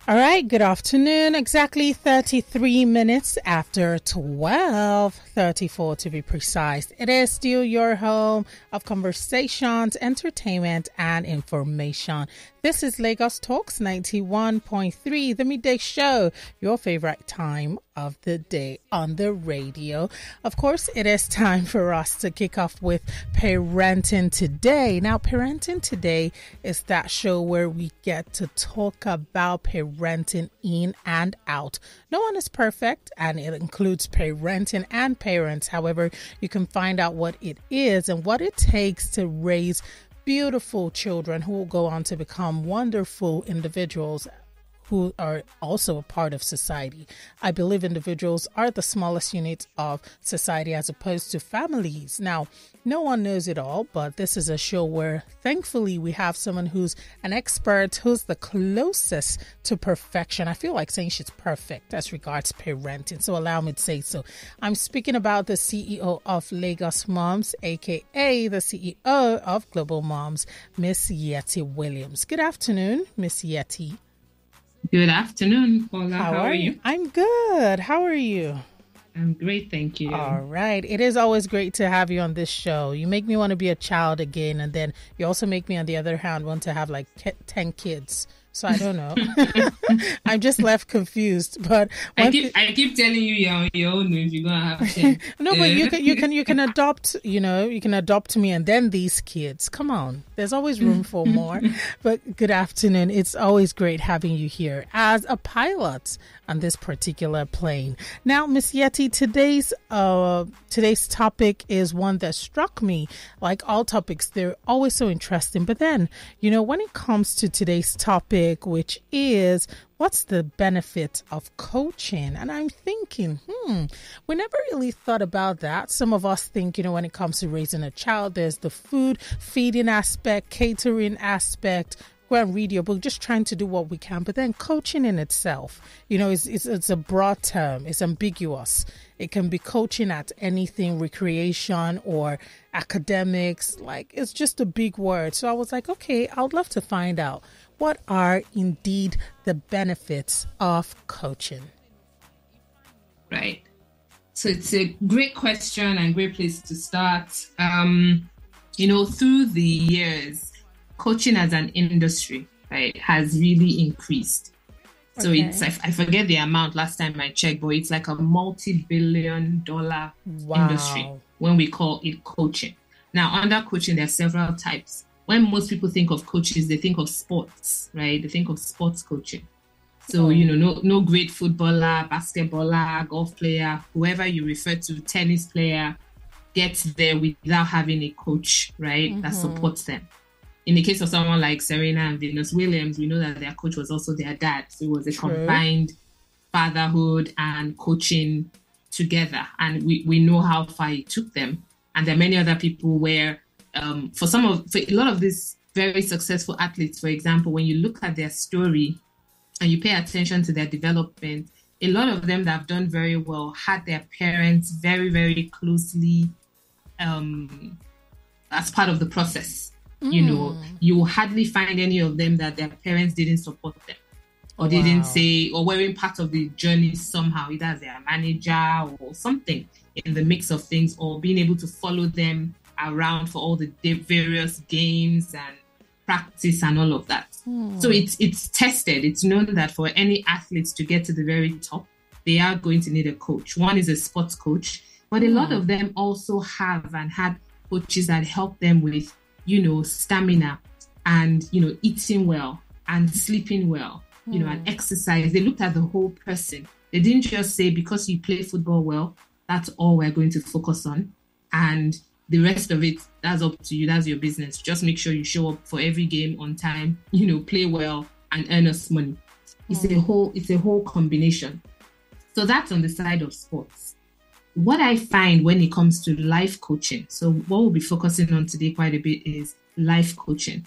All right, good afternoon. Exactly 33 minutes after 12:34 to be precise. It is still your home of conversations, entertainment, and information. This is Lagos Talks 91.3, the midday show, your favorite time of the day on the radio. Of course, it is time for us to kick off with Parenting Today. Now, Parenting Today is that show where we get to talk about parenting in and out. No one is perfect, and it includes parenting and parents. However, you can find out what it is and what it takes to raise beautiful children who will go on to become wonderful individuals who are also a part of society. I believe individuals are the smallest unit of society as opposed to families. Now, no one knows it all, but this is a show where thankfully we have someone who's an expert, who's the closest to perfection. I feel like saying she's perfect as regards parenting, so allow me to say so. I'm speaking about the CEO of Lagos Moms, aka the CEO of Global Moms, Miss Yetty Williams. Good afternoon, Miss Yetty. Good afternoon, Paula. How are you? I'm good. How are you? I'm great, thank you. All right. It is always great to have you on this show. You make me want to be a child again, and then you also make me, on the other hand, want to have like 10 kids. So I don't know. I'm just left confused. But I keep telling you you're on your own if you're gonna have 10. No, but you can adopt. You can adopt me and then these kids. Come on, there's always room for more. But good afternoon. It's always great having you here as a pilot on this particular plane. Now, Miss Yetty, today's topic is one that struck me. Like all topics, they're always so interesting. But then, when it comes to today's topic, which is what's the benefit of coaching? And I'm thinking, we never really thought about that. Some of us think, when it comes to raising a child, there's the feeding aspect, catering aspect. Go and read your book, just trying to do what we can. But then coaching in itself, it's a broad term. It's ambiguous. It can be coaching at anything, recreation or academics. Like, it's just a big word. So I was like, okay, I would love to find out what are indeed the benefits of coaching. Right. So it's a great question and great place to start. Through the years, coaching as an industry, right, has really increased. So it's, I forget the amount last time I checked, but it's like a multi-billion-dollar industry when we call it coaching. Now, under coaching, there are several types. When most people think of coaches, they think of sports, right? They think of sports coaching. So, no great footballer, basketballer, golf player, whoever you refer to, tennis player, gets there without having a coach, right, that supports them. In the case of someone like Serena and Venus Williams, we know that their coach was also their dad. So it was a combined fatherhood and coaching together. And we know how far it took them. And there are many other people where, for a lot of these very successful athletes, for example, when you look at their story and you pay attention to their development, a lot of them that have done very well had their parents very, very closely as part of the process. You will hardly find any of them that their parents didn't support them or didn't say, or weren't part of the journey somehow, either as their manager or something in the mix of things, or being able to follow them around for all the various games and practice and all of that. So it's tested. It's known that for any athletes to get to the very top, they are going to need a coach. One is a sports coach, but a lot of them also have and had coaches that help them with stamina and, eating well and sleeping well, and exercise. They looked at the whole person. They didn't just say, because you play football well, that's all we're going to focus on. And the rest of it, that's up to you. That's your business. Just make sure you show up for every game on time, play well and earn us money. It's a whole combination. So that's on the side of sports. What I find when it comes to life coaching, so what we'll be focusing on today quite a bit is life coaching.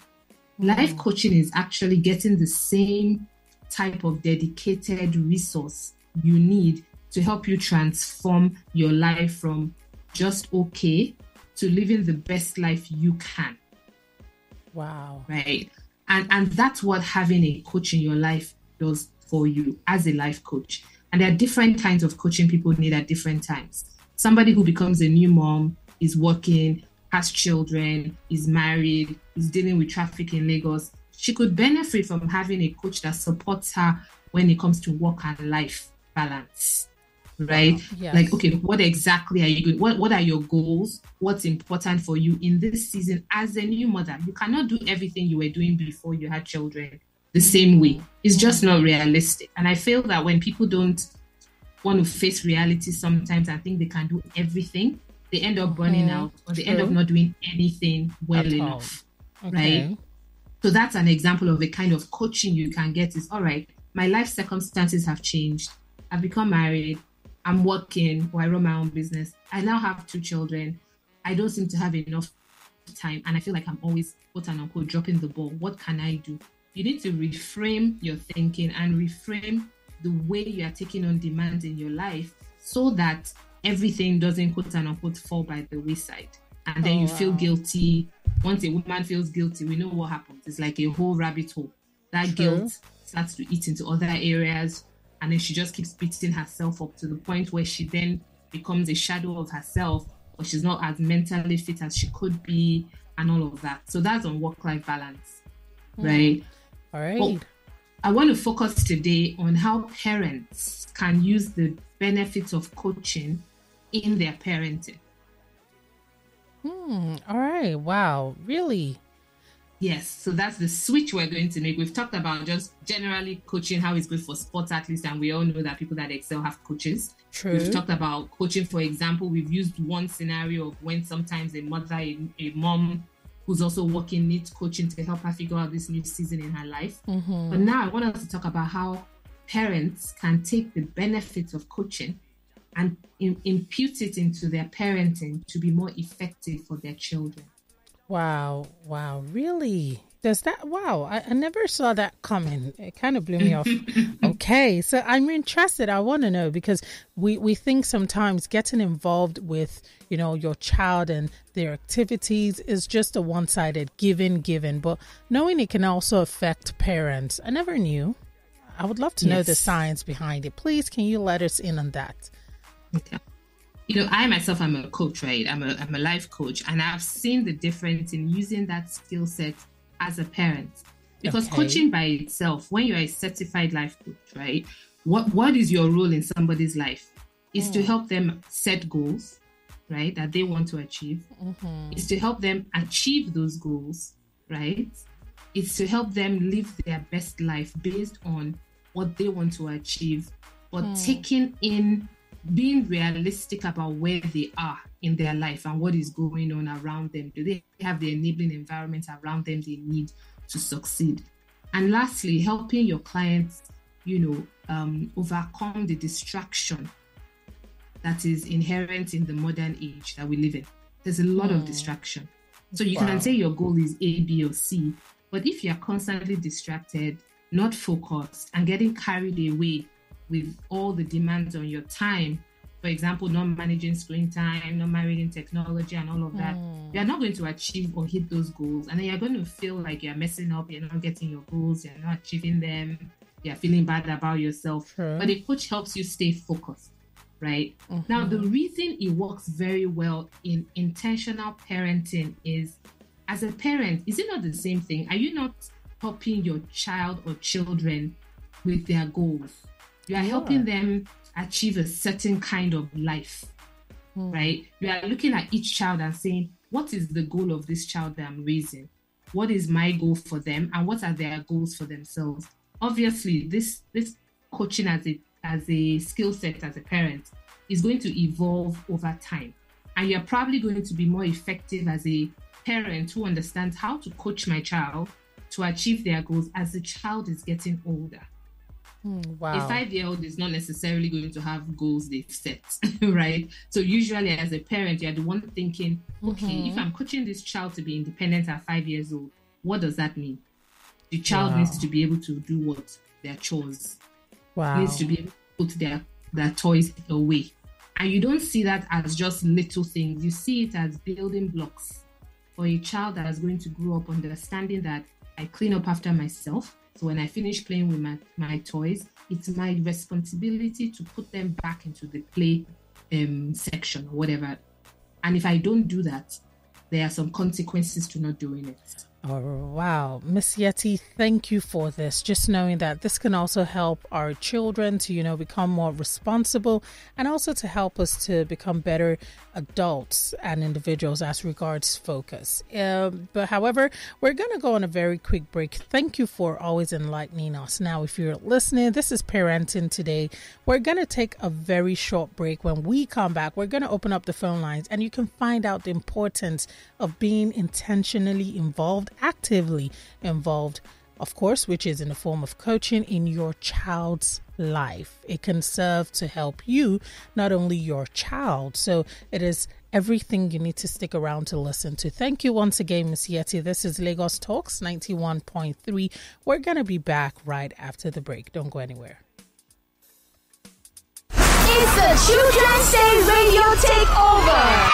Life coaching is actually getting the same type of dedicated resource you need to help you transform your life from just okay to living the best life you can. Wow. Right. And that's what having a coach in your life does for you as a life coach. And there are different kinds of coaching people need at different times. Somebody who becomes a new mom, is working, has children, is married, is dealing with traffic in Lagos, she could benefit from having a coach that supports her when it comes to work and life balance, right? Yes. Like, okay, what exactly are you doing? What are your goals? What's important for you in this season as a new mother? You cannot do everything you were doing before you had children the same way. It's just not realistic. And I feel that when people don't want to face reality sometimes and think they can do everything, they end up burning out, or they end up not doing anything well enough, right? So that's an example of the kind of coaching you can get is, all right, my life circumstances have changed. I've become married. I'm working, or I run my own business. I now have 2 children. I don't seem to have enough time. And I feel like I'm always, quote unquote, dropping the ball. What can I do? You need to reframe your thinking and reframe the way you are taking on demands in your life so that everything doesn't, quote unquote, fall by the wayside. And then you feel guilty. Once a woman feels guilty, we know what happens. It's like a whole rabbit hole. That guilt starts to eat into other areas. And then she just keeps beating herself up to the point where she then becomes a shadow of herself, or she's not as mentally fit as she could be, and all of that. So that's on work-life balance, right? All right. But I want to focus today on how parents can use the benefits of coaching in their parenting. All right. Wow. Really? Yes. So that's the switch we're going to make. We've talked about just generally coaching, how it's good for sports athletes. And we all know that people that excel have coaches. True. We've talked about coaching, for example. We've used one scenario of when sometimes a mother, a mom who's also working needs coaching to help her figure out this new season in her life. But now I want us to talk about how parents can take the benefits of coaching and impute it into their parenting to be more effective for their children. Wow. Really? Does that? Wow. I never saw that coming. It kind of blew me off. Okay. So I'm interested. I want to know, because we think sometimes getting involved with, your child and their activities is just a one-sided given, but knowing it can also affect parents. I never knew. I would love to know the science behind it. Please, can you let us in on that? Okay. I myself am a coach, right? I'm a life coach, and I've seen the difference in using that skill set as a parent. Because coaching by itself, when you're a certified life coach, right? What is your role in somebody's life? Is to help them set goals, right? That they want to achieve. Is to help them achieve those goals, right? It's to help them live their best life based on what they want to achieve, but taking in, being realistic about where they are in their life and what is going on around them. Do they have the enabling environment around them they need to succeed? And lastly, helping your clients, overcome the distraction that is inherent in the modern age that we live in. There's a lot of distraction. So you can say your goal is A, B, or C, but if you're constantly distracted, not focused, and getting carried away with all the demands on your time, for example, not managing screen time, not managing technology and all of that, you're not going to achieve or hit those goals. And then you're going to feel like you're messing up, you're not getting your goals, you're not achieving them, you're feeling bad about yourself. But a coach helps you stay focused, right? Now, the reason it works very well in intentional parenting is, as a parent, is it not the same thing? Are you not helping your child or children with their goals? You are helping them achieve a certain kind of life, right? You are looking at each child and saying, what is the goal of this child that I'm raising? What is my goal for them? And what are their goals for themselves? Obviously, this coaching as a skill set as a parent is going to evolve over time. And you're probably going to be more effective as a parent who understands how to coach my child to achieve their goals as the child is getting older. Wow. A 5-year-old is not necessarily going to have goals they've set, right? So usually as a parent, you're the one thinking, okay, if I'm coaching this child to be independent at 5 years old, what does that mean? The child needs to be able to do what? Their chores. Needs to be able to put their toys away. And you don't see that as just little things. You see it as building blocks for a child that is going to grow up understanding that I clean up after myself. So when I finish playing with my toys, it's my responsibility to put them back into the play section or whatever. And if I don't do that, there are some consequences to not doing it. Oh, wow. Miss Yetty, thank you for this. Just knowing that this can also help our children to, become more responsible, and also to help us to become better adults and individuals as regards focus. But however, we're going to go on a very quick break. Thank you for always enlightening us. Now, if you're listening, this is Parenting Today. We're going to take a very short break. When we come back, we're going to open up the phone lines, and you can find out the importance of being intentionally involved, actively involved, of course, which is in the form of coaching in your child's life. It can serve to help you, not only your child. So it is everything you need to stick around to listen to. Thank you once again, Miss Yetty. This is Lagos Talks 91.3. We're going to be back right after the break. Don't go anywhere. It's the Children's Day Radio Takeover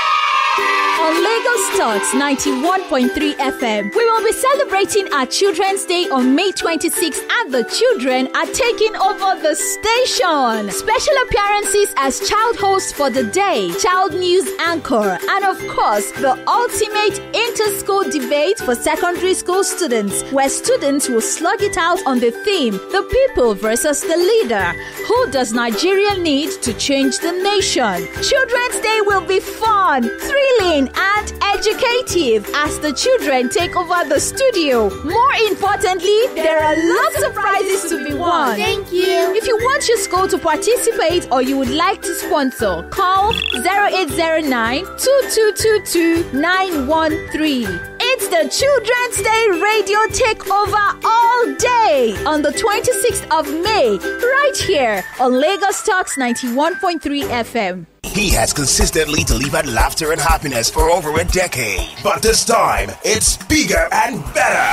on Lagos Talks 91.3 FM. We will be celebrating our Children's Day on May 26th, and the children are taking over the station. Special appearances as child hosts for the day, child news anchor, and of course, the ultimate inter-school debate for secondary school students, where students will slug it out on the theme, the people versus the leader. Who does Nigeria need to change the nation? Children's Day will be fun, thrilling, and educative as the children take over the studio. More importantly, there are lots of prizes to be won. Thank you. If you want your school to participate or you would like to sponsor, call 0809 2222 913. It's the Children's Day Radio Takeover all day on the 26th of May, right here on Lagos Talks 91.3 FM. He has consistently delivered laughter and happiness for over a decade. But this time, it's bigger and better.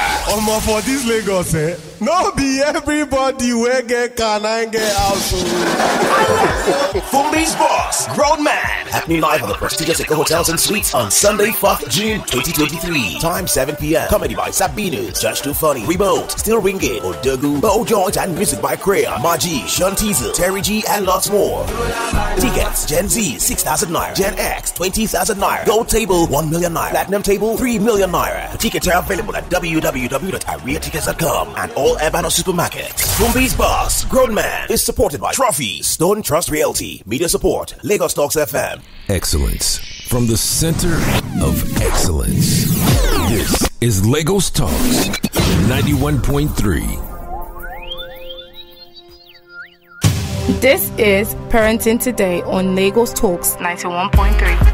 For this Lagos, no be everybody will get can and get out. Fumbi's Boss, Grown Man. Happening live at the prestigious Eco Hotels and Suites on Sunday, 4th June 2023. Time 7 p.m. Comedy by Sabinus, Just Too Funny, Remote, Still Ringing, Odogu, Bo Joint, and music by Crayon, Maji, Sean Teasel, Terry G, and lots more. Tickets, Gen Z, 6,000 Naira. Gen X, 20,000 Naira. Gold Table, 1 million Naira. Platinum Table, 3 million Naira. Tickets are available at www.ariatickets.com and all Ebano supermarkets. Fumbi's Boss, Grown Man, is supported by Trophy, Stone Trust Realty, Media Support, Lagos Talks FM. Excellence from the center of excellence. This is Lagos Talks 91.3. This is Parenting Today on Lagos Talks 91.3.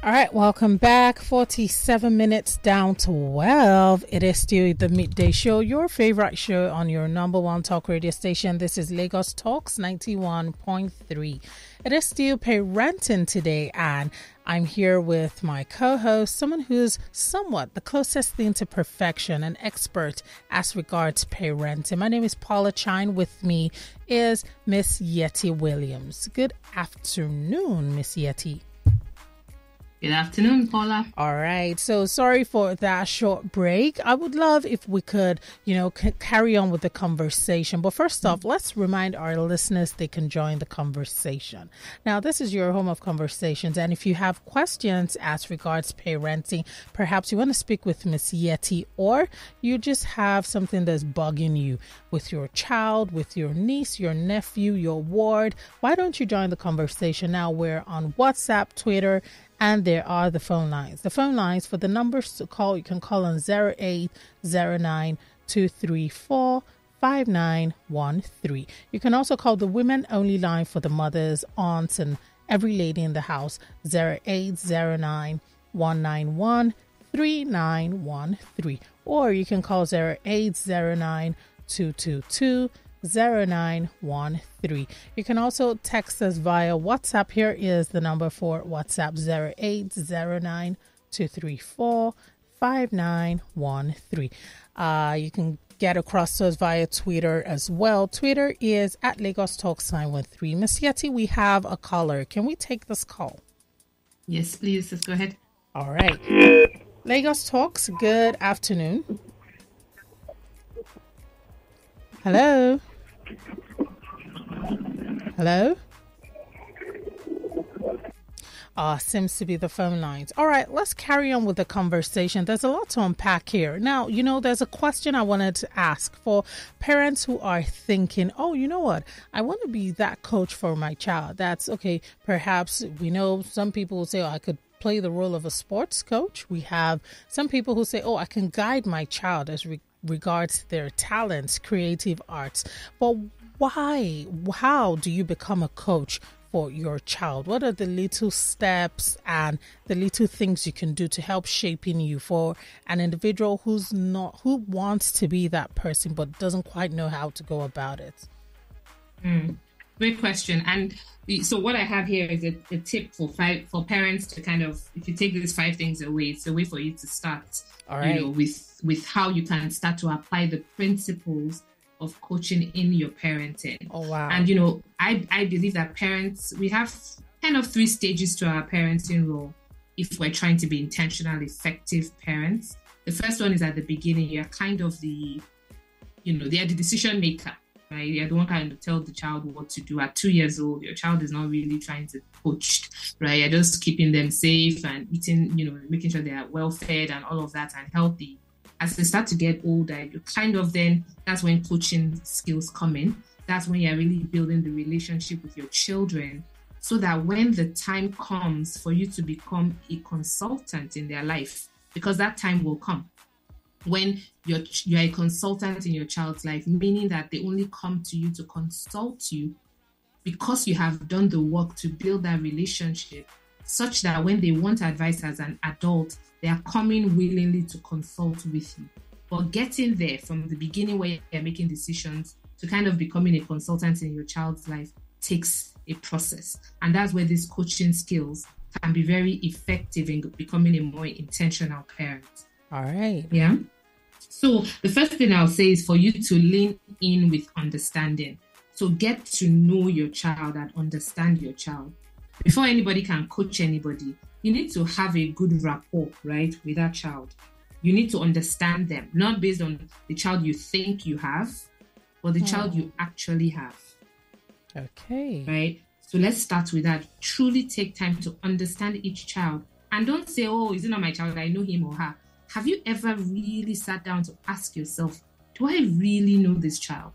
All right, welcome back. 47 minutes down to 12. It is still the midday show, your favorite show on your number one talk radio station. This is Lagos Talks 91.3. It is still Parenting Today, and I'm here with my co-host, someone who's somewhat the closest thing to perfection, an expert as regards parenting. My name is Paula Chine. With me is Miss Yetty Williams. Good afternoon, Miss Yetty. Good afternoon, Paula. All right. So sorry for that short break. I would love if we could, carry on with the conversation. But first off, let's remind our listeners they can join the conversation. Now, this is your home of conversations. And if you have questions as regards parenting, perhaps you want to speak with Miss Yetty, or you just have something that's bugging you with your child, with your niece, your nephew, your ward, why don't you join the conversation? Now, we're on WhatsApp, Twitter, and there are the phone lines. The phone lines for the numbers to call, you can call on 0809-234-5913. You can also call the women-only line for the mothers, aunts, and every lady in the house, 0809-191-3913. Or you can call 0809-222-0913. You can also text us via WhatsApp. Here is the number for WhatsApp: 0809-234-5913. You can get across to us via Twitter as well. Twitter is at Lagos Talks 913. Miss Yetty, we have a caller. Can we take this call? Yes, please. Let's go ahead. All right. Lagos Talks, good afternoon. Hello? Hello? Seems to be the phone lines. All right, let's carry on with the conversation. There's a lot to unpack here. Now, there's a question I wanted to ask for parents who are thinking, oh, you know what? I want to be that coach for my child. That's okay. Perhaps we know some people will say, oh, I could play the role of a sports coach. We have some people who say, oh, I can guide my child as regards their talents, creative arts. But why? How do you become a coach for your child? What are the little steps and the little things you can do to help shaping you for an individual who wants to be that person but doesn't quite know how to go about it? Great question. And so what I have here is a tip for parents to kind of, if you take these 5 things away, it's a way for you to start, all right, with how you can start to apply the principles of coaching in your parenting. Oh, wow. And, I believe that parents, we have kind of 3 stages to our parenting role if we're trying to be intentional, effective parents. The first one is at the beginning. You're kind of they are the decision maker, right? You're the one kind of tell the child what to do. At 2 years old, your child is not really trying to coach, right? You're just keeping them safe and eating, making sure they are well fed and all of that and healthy. As they start to get older, you kind of that's when coaching skills come in. That's when you're really building the relationship with your children so that when the time comes for you to become a consultant in their life, because that time will come when you're a consultant in your child's life, meaning that they only come to you to consult you because you have done the work to build that relationship such that when they want advice as an adult, they are coming willingly to consult with you. But getting there from the beginning where you're making decisions to kind of becoming a consultant in your child's life takes a process. And that's where these coaching skills can be very effective in becoming a more intentional parent. All right. Yeah. So the first thing I'll say is for you to lean in with understanding. So get to know your child and understand your child. Before anybody can coach anybody, you need to have a good rapport, right, with that child. You need to understand them, not based on the child you think you have, but the child you actually have. Okay. Right? So let's start with that. Truly take time to understand each child. And don't say, oh, is it not my child? I know him or her. Have you ever really sat down to ask yourself, do I really know this child?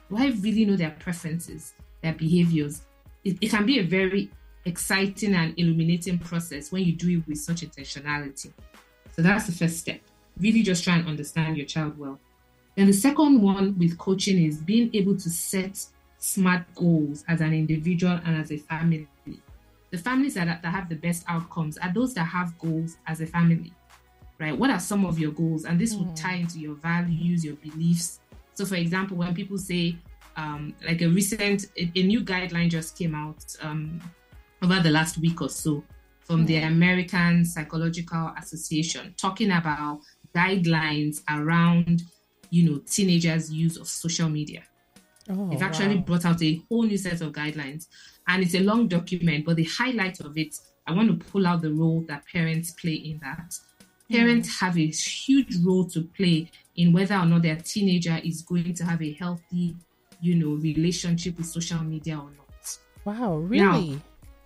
Do I really know their preferences, their behaviors? It can be a very exciting and illuminating process when you do it with such intentionality. So that's the first step. Really just try and understand your child well. Then the second one with coaching is being able to set smart goals as an individual and as a family. The families that have the best outcomes are those that have goals as a family, right? What are some of your goals? And this will tie into your values, your beliefs. So for example, when people say, like a new guideline just came out over the last week or so from the American Psychological Association, talking about guidelines around, teenagers' use of social media. They've actually brought out a whole new set of guidelines, and it's a long document, but the highlight of it, I want to pull out the role that parents play in that. Parents have a huge role to play in whether or not their teenager is going to have a healthy, relationship with social media or not. Wow, really? Now,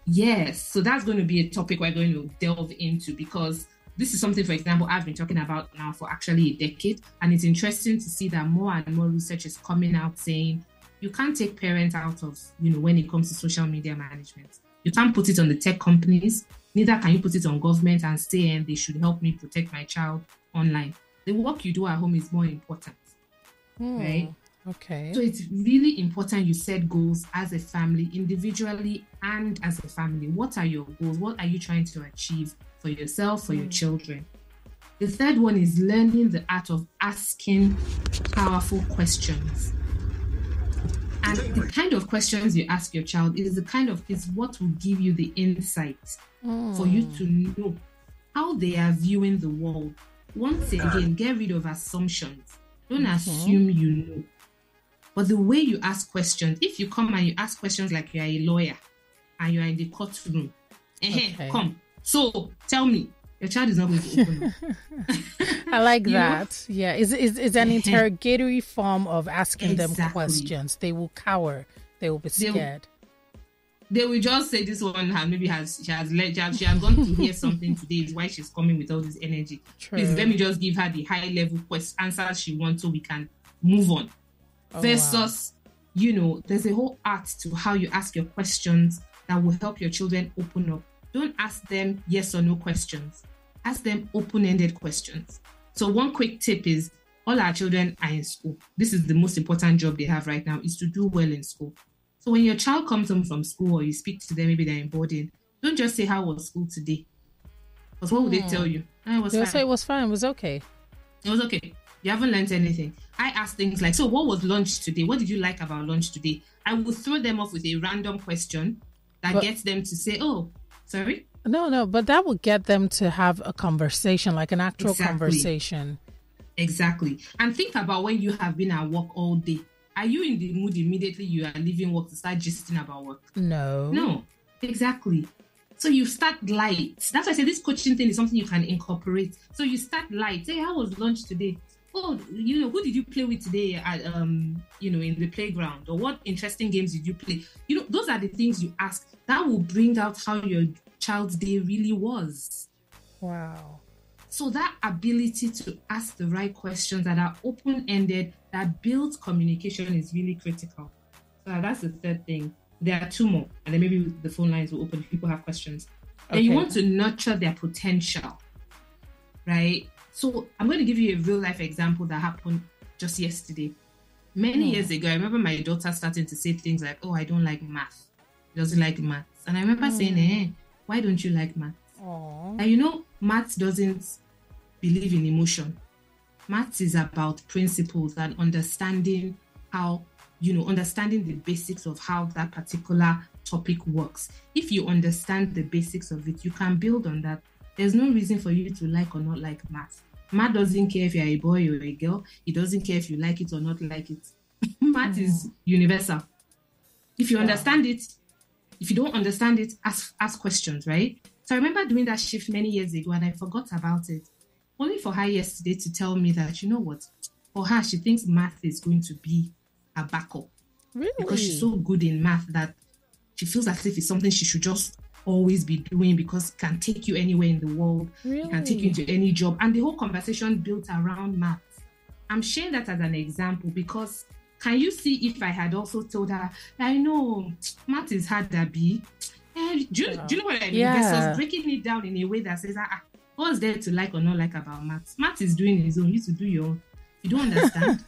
yes. So that's going to be a topic we're going to delve into, because this is something, for example, I've been talking about now for actually a decade. And it's interesting to see that more and more research is coming out saying you can't take parents out of, when it comes to social media management. You can't put it on the tech companies. Neither can you put it on government and say, and they should help me protect my child online. The work you do at home is more important, right? Okay. So it's really important you set goals as a family, individually and as a family. What are your goals? What are you trying to achieve for yourself, for your children? The third one is learning the art of asking powerful questions. And the kind of questions you ask your child is what will give you the insight for you to know how they are viewing the world. Once again, get rid of assumptions. Don't assume you know. But the way you ask questions, if you come and you ask questions like you're a lawyer and you're in the courtroom, come. So tell me, your child is not going to open up. I like that. Yeah. It's an interrogatory form of asking them questions. They will cower. They will be scared. They will just say this one she has gone to hear something today is why she's coming with all this energy. True. Please let me just give her the high level answers she wants so we can move on. Versus, there's a whole art to how you ask your questions that will help your children open up. Don't ask them yes or no questions. Ask them open-ended questions. So one quick tip is all our children are in school. This is the most important job they have right now, is to do well in school. So when your child comes home from school or you speak to them, maybe they're in boarding, don't just say, how was school today? Because what would they tell you? They'll say it was fine. It was okay. It was okay. You haven't learned anything. I ask things like, so what was lunch today? What did you like about lunch today? I will throw them off with a random question that gets them to say, oh, sorry? No, but that would get them to have a conversation, like an actual conversation. Exactly. And think about when you have been at work all day. Are you in the mood immediately you are leaving work to start gisting about work? No, exactly. So you start light. That's why I say this coaching thing is something you can incorporate. So you start light. Say, how was lunch today? Oh, who did you play with today at, in the playground? Or what interesting games did you play? Those are the things you ask. That will bring out how your child's day really was. Wow. So that ability to ask the right questions that are open-ended, that builds communication is really critical. So that's the third thing. There are two more, and then maybe the phone lines will open if people have questions. Okay. Then you want to nurture their potential, right? So I'm going to give you a real-life example that happened just yesterday. Many years ago, I remember my daughter starting to say things like, oh, I don't like math. She doesn't like maths. And I remember saying, why don't you like maths? And maths doesn't believe in emotion. Maths is about principles and understanding understanding the basics of how that particular topic works. If you understand the basics of it, you can build on that. There's no reason for you to like or not like math. Math doesn't care if you're a boy or a girl. It doesn't care if you like it or not like it. Math is universal. If you understand it, if you don't understand it, ask questions, right? So I remember doing that shift many years ago and I forgot about it. Only for her yesterday to tell me that, you know what, for her, she thinks math is going to be a backup. Really? Because she's so good in math that she feels as if it's something she should just always be doing because it can take you anywhere in the world. Really? It can take you into any job. And the whole conversation built around math. I'm sharing that as an example because can you see if I had also told her, I know math is hard, Abby. Do you know what I mean? Yeah. Versus breaking it down in a way that says, what's there to like or not like about math? Math is doing his own. You to do your own. You don't understand.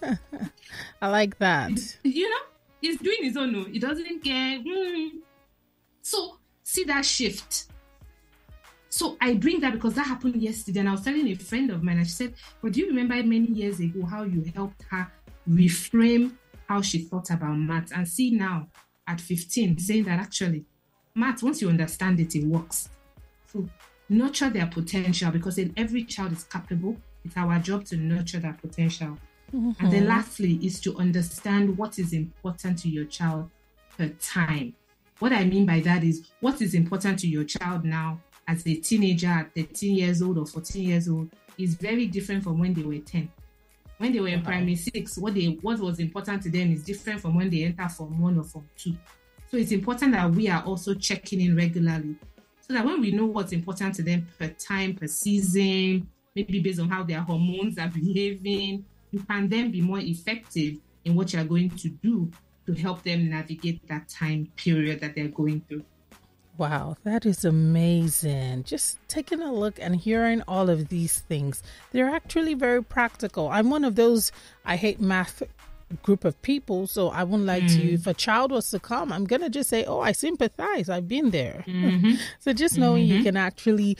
I like that. He's doing his own. No, he doesn't care. So see that shift. So I bring that because that happened yesterday, and I was telling a friend of mine, and she said, "But do you remember many years ago how you helped her reframe how she thought about math? And see now at 15, saying that actually math, once you understand it, it works." So nurture their potential because every child is capable. It's our job to nurture that potential. Mm-hmm. And then lastly is to understand what is important to your child per time. What I mean by that is what is important to your child now as a teenager at 13 years old or 14 years old is very different from when they were 10. When they were in primary 6, what was important to them is different from when they enter Form 1 or Form 2. So it's important that we are also checking in regularly so that when we know what's important to them per time, per season, maybe based on how their hormones are behaving, you can then be more effective in what you're going to do to help them navigate that time period that they're going through. Wow, that is amazing. Just taking a look and hearing all of these things. They're actually very practical. I'm one of those, I hate math group of people, so I wouldn't like to, if a child was to come, I'm going to just say, oh, I sympathize. I've been there. So just knowing you can actually,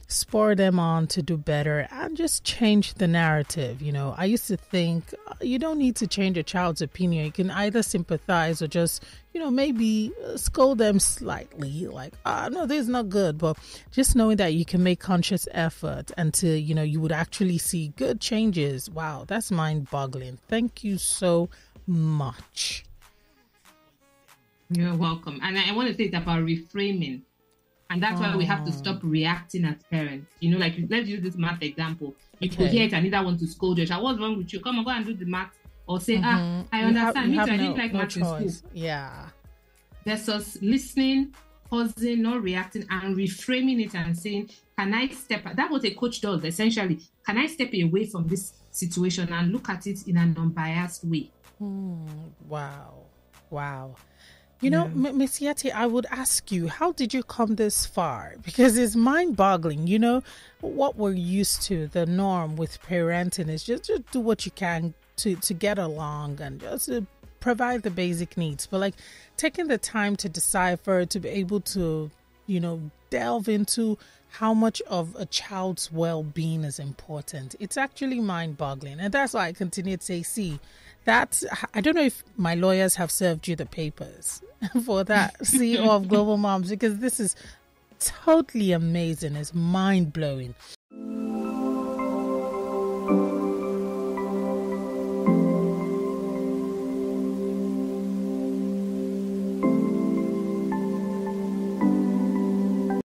spur them on to do better and just change the narrative. I used to think you don't need to change a child's opinion. You can either sympathize or just, maybe scold them slightly like, no, this is not good. But just knowing that you can make conscious effort until, you would actually see good changes. Wow, that's mind boggling. Thank you so much. You're welcome. And I want to say it's about reframing. And that's why we have to stop reacting as parents. You know, like, let's use this math example. You could hear it and either want to scold your child. What's wrong with you? Come on, go and do the math. Or say, I understand. Me too, I didn't like math in school. Yeah. Versus listening, pausing, not reacting, and reframing it and saying, can I step... That's what a coach does, essentially. Can I step away from this situation and look at it in an unbiased way? Wow. You know, Miss Yetty, I would ask you, how did you come this far? Because it's mind-boggling. You know, what we're used to, the norm with parenting is just do what you can to get along and just provide the basic needs. But like taking the time to decipher, to be able to, you know, delve into how much of a child's well-being is important. It's actually mind-boggling. And that's why I continue to say, see, that's, I don't know if my lawyers have served you the papers for that CEO of Global Moms, because this is totally amazing. It's mind-blowing.